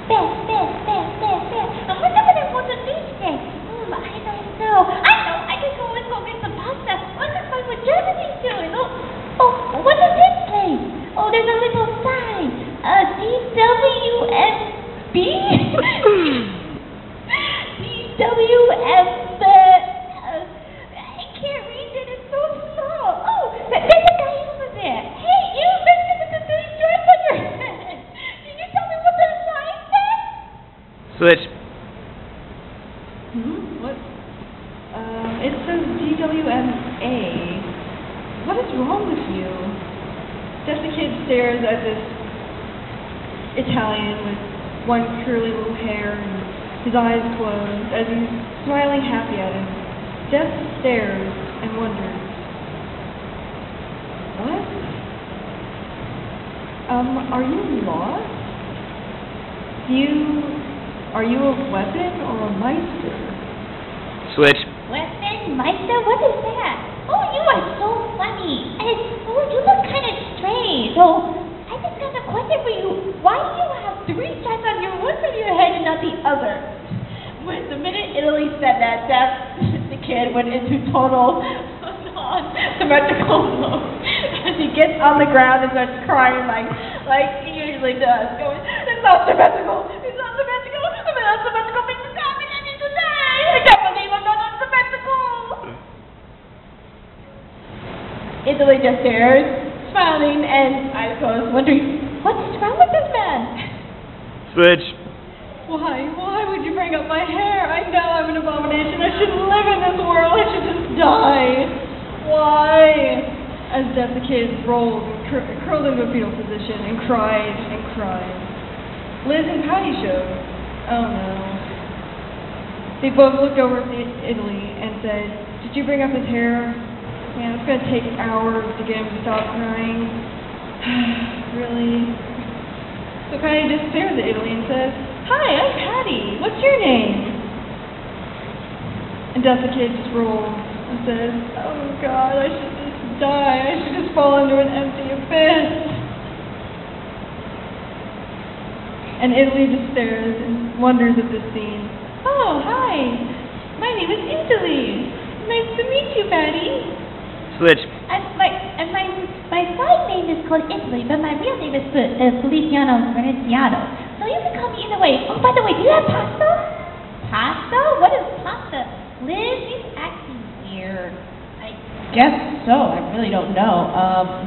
Fast, fast, fast, fast, fast. And what am I going to do today? I don't know. I can go and go get some pasta. Wonder what Germany's doing. Oh, what is this place? Oh, there's a little sign. DWMB? DWM. I can't read it. It's so small. Oh, there's a guy over there. Hey, you, Mr. with the big dress on your head. Can you tell me what the sign says? Switch. What? It says DWMA. What is wrong with you? Just the kid stares at this Italian with one curly little hair and his eyes closed as he's smiling happy at him. Jeff stares and wonders, what? Are you lost? Are you a weapon or a meister? Switch. Weapon? Meister? What is that? Oh, you are so funny. And, you look kind of strange. So, I just got a question for you. Why do you have 3 stripes on one side of your head and not the other? When the minute Italy said that, the kid went into total non-symmetrical mode. And he gets on the ground and starts crying like he usually does. Going, it's not symmetrical. It's not symmetrical. I'm an unsymmetrical piece of garbage. I need to die. I can't believe I'm not unsymmetrical. Italy just stares, smiling and eyes closed, wondering, what's wrong with this man? Switch. Why would you bring up my hair? I know I'm an abomination. I shouldn't live in this world. I should just die. Why? As Death the Kid rolled, curled into a fetal position and cried and cried. Liz and Patty showed. Oh no. They both looked over at Italy and said, did you bring up his hair? Man, it's going to take hours to get him to stop crying. Really? So Patty just stares at Italy and says, hi, I'm Patty. What's your name? And Death the Kid just rolls and says, oh God, I should just die. I should just fall into an empty abyss. And Italy just stares and wonders at this scene. Oh, hi. My name is Italy. Nice to meet you, Patty. Switch. My side name is called Italy, but my real name is Feliciano Veneziano. So you can call me either way. Oh, by the way, do you have pasta? Pasta? What is pasta? Liz, she's acting weird. I guess so. I really don't know.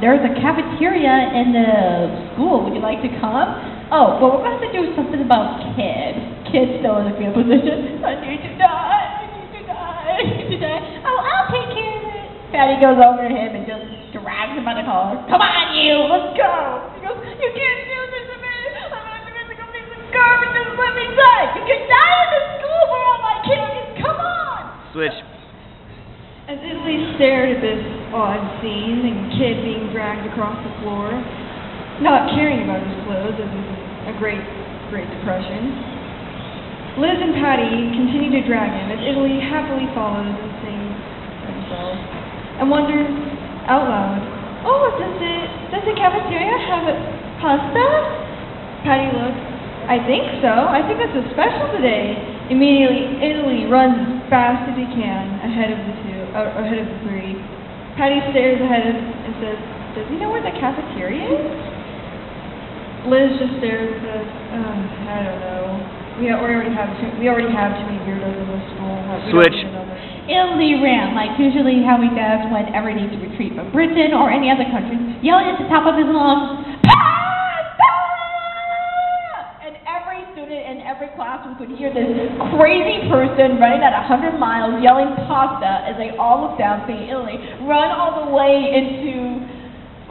There's a cafeteria in the school. Would you like to come? Oh, well, we're going to have to do something about Kid. Kid's still in a fetal position. I need to die. Oh, I'll take care of it. Patty goes over to him and just drags him by the collar. Come on, you, let's go. He goes, you can't do this to me. I'm an unconvincing piece of garbage. Just let me die. You can die in the school for all my kids. Come on. Switch. As Italy stared at this odd scene and Kid being dragged across the floor, not caring about his clothes as in a great depression, Liz and Patty continue to drag him as Italy happily follows and sings to himself and wonders out loud, oh, does the cafeteria have pasta? Patty looks, I think so. I think that's a special today. Immediately, Italy runs as fast as he can ahead of the 3. Patty stares ahead and says, does he know where the cafeteria is? Liz just stares and says, I don't know. We already have too many weirdos in this school. Switch. Italy ran, like usually how he does whenever he needs to retreat from Britain or any other country, yelling at the top of his lungs, pasta! And every student in every classroom could hear this crazy person running at 100 miles yelling pasta as they all looked down seeing Italy run all the way into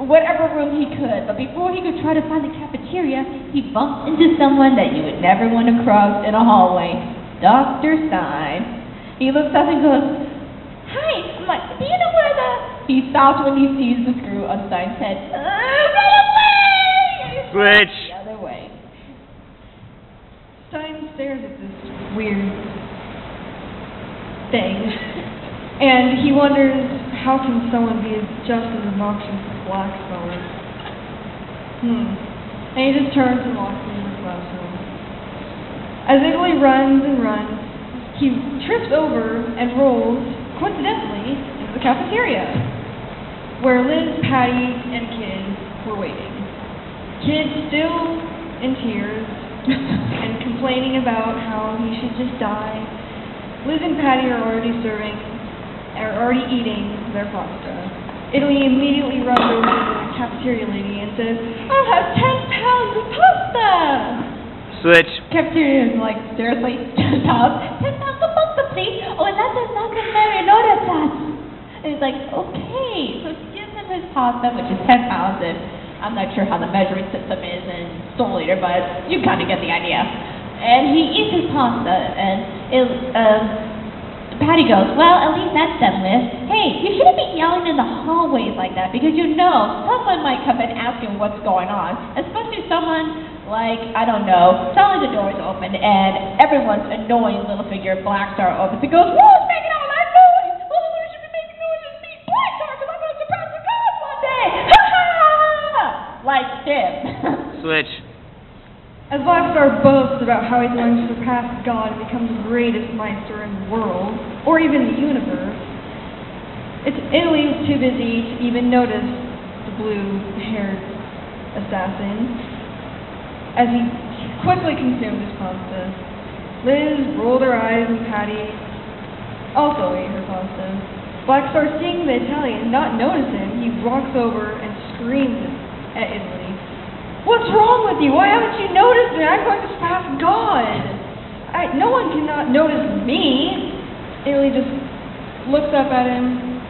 whatever room he could. But before he could try to find the cafeteria, he bumped into someone that you would never want to cross in a hallway, Dr. Stein. He looks up and goes, hi, do you know where He stops when he sees the screw on Stein's head. Run away! Switch. The other way. Stein stares at this weird thing, and he wonders, how can someone be just as obnoxious as Blackstone? And he just turns and walks into the classroom. As Italy runs and runs, he trips over and rolls, coincidentally, into the cafeteria, where Liz, Patty, and Kid were waiting. Kid still in tears and complaining about how he should just die. Liz and Patty are already eating their pasta. Italy immediately runs over to the cafeteria lady and says, "I'll have 10 pounds of pasta!" Switch. Cafeteria is like, seriously, 10 pounds? 10 pounds of pasta, please. Oh, and that does not necessarily notice that. And he's like, okay. So she gives him his pasta, which is 10 pounds, and I'm not sure how the measuring system is in Solitaire, but you kind of get the idea. And he eats his pasta, and Patty goes, well, at least that's done with. Hey, you shouldn't be yelling in the hallways like that, because you know someone might come in asking what's going on, especially someone like, I don't know, suddenly the door is open, and everyone's annoying little figure, Black Star, opens and goes, who's making all that noise? Well, who should be making noise is me, Black Star, because I'm going to surprise the gods one day! Ha ha ha! Like Tim. Switch. As Black Star boasts about how he's going to surpass God and become the greatest Meister in the world, or even the universe, Italy was too busy to even notice the blue-haired assassin. As he quickly consumed his pasta, Liz rolled her eyes and Patty also ate her pasta. Black Star, seeing the Italian not notice him, he walks over and screams at Italy. What's wrong with you? Why haven't you noticed me? I'm going to surpass God. No one cannot notice me. Italy just looks up at him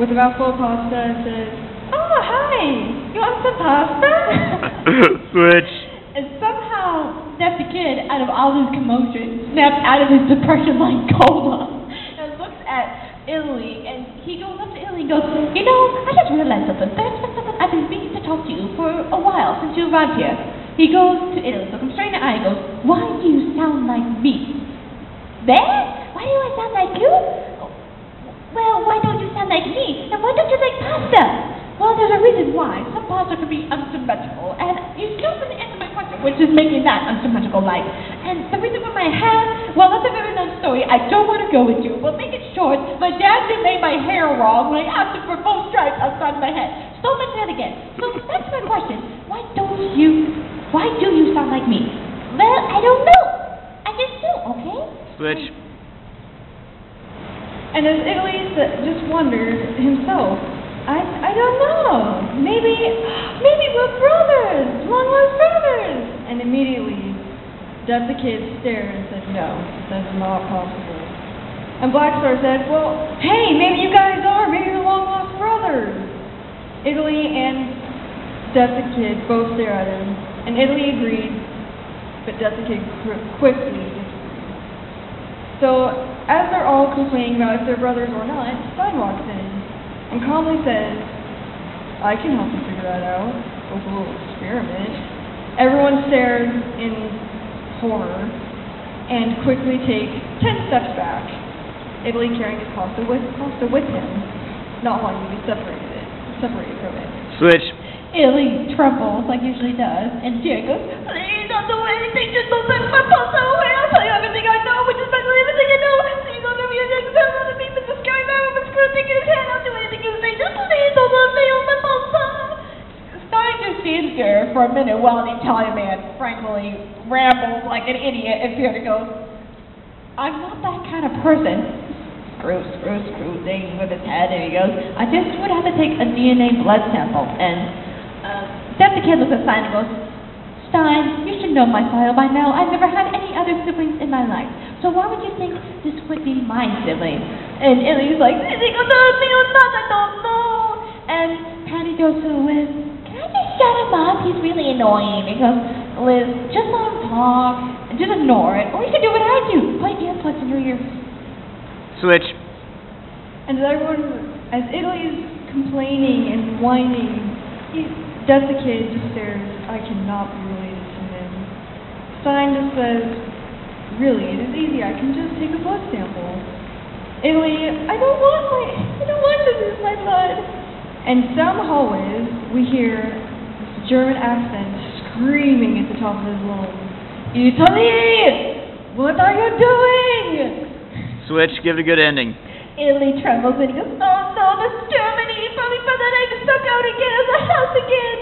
with a mouthful of pasta and says, oh, hi. You want some pasta? Switch. And somehow, Steph the Kid, out of all his commotion, snaps out of his depression-like coma and looks at Italy, and he goes up to Italy and goes, you know, I just realized something. There's been something I've been meaning to talk to you for a while since you arrived here. He goes to Italy, looks him straight in the eye, and goes, why do you sound like me? There? Why do I sound like you? Well, why don't you sound like me? And why don't you like pasta? Well, there's a reason why. Some pasta could be unsymmetrical, and you still didn't answer my question, which is making that unsymmetrical-like. And the reason for my hair, well, that's a very long story. I don't want to go into it, but make it short. My dad did make my hair wrong when I asked him for both stripes outside of my head. So don't mention that again. So that's my question. Why do you sound like me? Well, I don't know. I just do, okay? Switch. And as Italy just wondered himself, I don't know. Maybe we're brothers, long-lost brothers. And immediately, Deb the Kid stared and said, no, that's not possible. And Black Star said, well, hey, maybe you guys are. Maybe you're long-lost brothers. Italy and Deb the Kid both stare at him, and Italy agreed, but Deb the Kid quickly disagreed. So, as they're all complaining about if they're brothers or not, Stein walks in and calmly says, I can help you figure that out with a little experiment. Everyone stares in horror and quickly take 10 steps back, Italy carrying his pasta with him, not wanting to be separated from it. Switch. Italy trembles like he usually does, and Jared goes, please don't do anything, just don't send my pasta away. I'll tell you everything I know, which is basically everything I know. Please don't give me a chance to tell other people the scary man with a screw thing in his hand. I'll do anything you say, just please don't let me on my pasta. Stein just stands there for a minute while the Italian man, frankly, rambles like an idiot, and Jared goes, I'm not that kind of person. Screw thing with his head, and he goes, I just would have to take a DNA blood sample, and Steph the Kid looks at Stein and goes, Stein, you should know my style by now. I've never had any other siblings in my life. So why would you think this would be my sibling? And Italy's like, is he going to tell me or not? I don't know. And Patty goes to Liz, can I just shut him up? He's really annoying. Because Liz, just let him talk, and just ignore it. Or you can do what I do. Put earplugs in your ears. Switch. And as Italy's complaining and whining, Deb the Kid just stares, I cannot be related to him. Stein just says, really, it is easy, I can just take a blood sample. Italy, I don't want to lose my blood. And down the hallways, we hear this German accent screaming at the top of his lungs, Italy! what are you doing? Switch, give it a good ending. Italy trembles and he goes, oh no, that's Germany. Probably found that I'm stuck out again in the house again.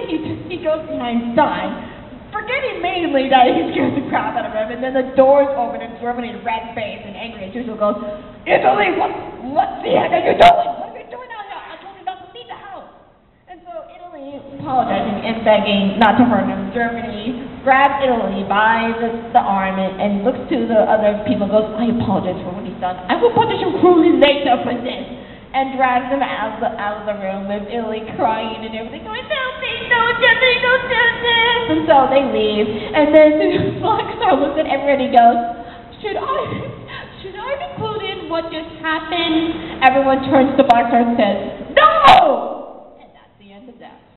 He goes behind Stein, forgetting mainly that he scares the crap out of him. And then the doors open and Germany, red face and angry, and Tuchel goes, Italy, what the heck are you doing? What are you doing out here? I told you not to leave the house. And so Italy, apologizing and begging not to hurt him, Germany grabs Italy by the arm and looks to the other people and goes, I apologize for what he's done. I will punish him cruelly later for this. And drags him out of the room with Italy crying and everything, going, help me, don't do this. And so they leave. And then Blackstar looks at everybody and goes, should I include in what just happened? Everyone turns to Blackstar and says, no!